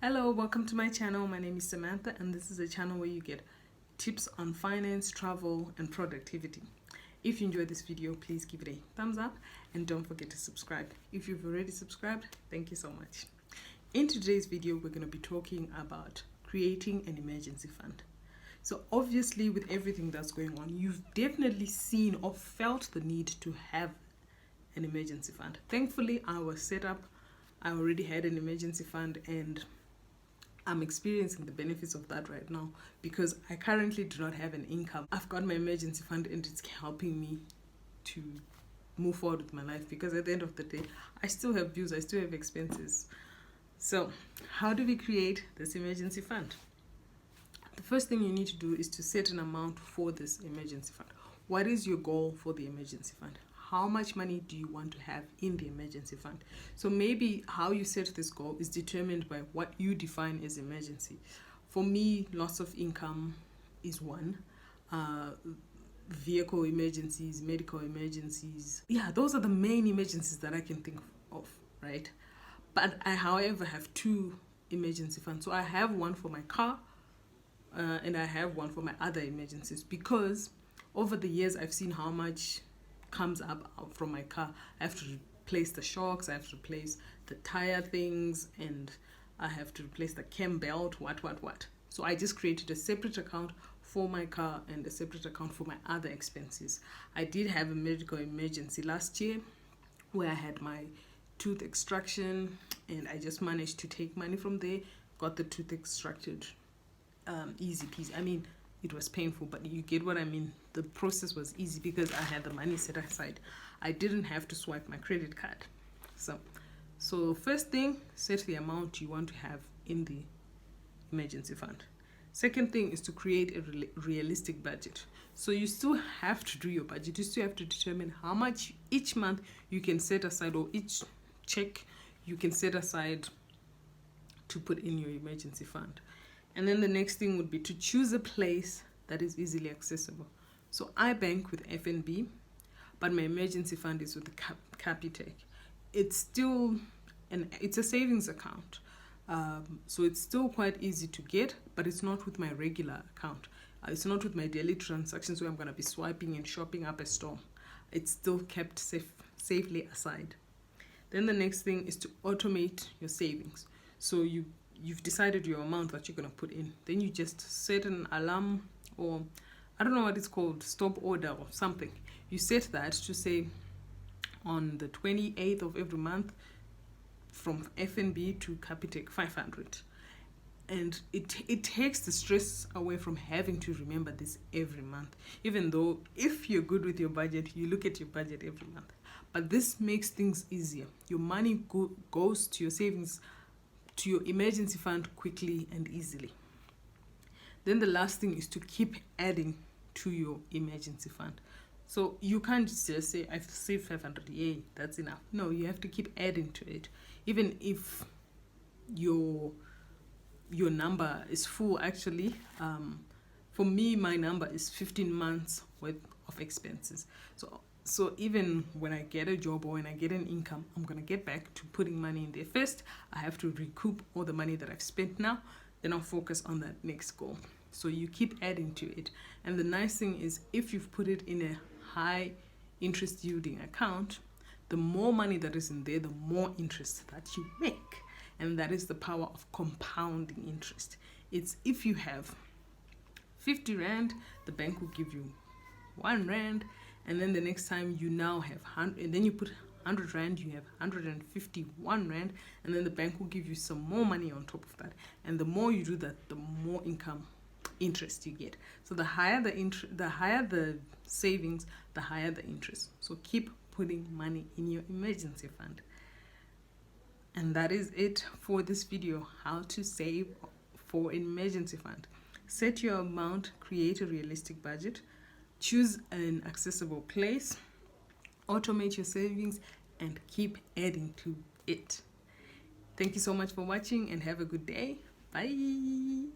Hello, welcome to my channel. My name is Samantha and this is a channel where you get tips on finance, travel and productivity. If you enjoyed this video, please give it a thumbs up and don't forget to subscribe. If you've already subscribed, thank you so much. In today's video, we're going to be talking about creating an emergency fund. So obviously with everything that's going on, you've definitely seen or felt the need to have an emergency fund. Thankfully, I was set up. I already had an emergency fund and I'm experiencing the benefits of that right now because I currently do not have an income. I've got my emergency fund and it's helping me to move forward with my life because at the end of the day, I still have bills, I still have expenses. So how do we create this emergency fund? The first thing you need to do is to set an amount for this emergency fund. What is your goal for the emergency fund? How much money do you want to have in the emergency fund? So maybe how you set this goal is determined by what you define as emergency. For me, loss of income is one. Vehicle emergencies, medical emergencies. Yeah, those are the main emergencies that I can think of, right? But I, however, have two emergency funds. So I have one for my car and I have one for my other emergencies because over the years, I've seen how much comes up from my car. I have to replace the shocks, I have to replace the tire things, and I have to replace the cam belt, what. So I just created a separate account for my car and a separate account for my other expenses. I did have a medical emergency last year where I had my tooth extraction and I just managed to take money from there, got the tooth extracted easy peasy. I mean, it was painful, but you get what I mean. The process was easy because I had the money set aside. I didn't have to swipe my credit card. So first thing, set the amount you want to have in the emergency fund. Second thing is to create a realistic budget. So you still have to do your budget. You still have to determine how much each month you can set aside, or each check you can set aside to put in your emergency fund. And then the next thing would be to choose a place that is easily accessible. So I bank with FNB, but my emergency fund is with the Capitec. It's still it's a savings account. So it's still quite easy to get, but it's not with my regular account. It's not with my daily transactions where I'm going to be swiping and shopping up a store. It's still kept safely aside. Then the next thing is to automate your savings. So you've decided your amount that you're going to put in. Then you just set an alarm, or I don't know what it's called, stop order or something. You set that to say on the 28th of every month from FNB to Capitec 500. And it takes the stress away from having to remember this every month. Even though if you're good with your budget, you look at your budget every month. But this makes things easier. Your money goes to your savings, to your emergency fund quickly and easily. Then the last thing is to keep adding to your emergency fund. So you can't just say, I've saved 500, yay, that's enough. No, you have to keep adding to it. Even if your number is full, actually, for me, my number is 15 months worth of expenses. So even when I get a job or when I get an income, I'm going to get back to putting money in there. First, I have to recoup all the money that I've spent now. Then I'll focus on that next goal. So you keep adding to it. And the nice thing is if you've put it in a high interest yielding account, the more money that is in there, the more interest that you make. And that is the power of compounding interest. It's if you have 50 Rand, the bank will give you 1 Rand. And then the next time you now have 100, and then you put 100 Rand, you have 151 Rand, and then the bank will give you some more money on top of that. And the more you do that, the more interest you get. So the higher the savings, the higher the interest. So keep putting money in your emergency fund. And that is it for this video, how to save for an emergency fund. Set your amount, create a realistic budget, choose an accessible place, automate your savings, and keep adding to it. Thank you so much for watching and have a good day. Bye.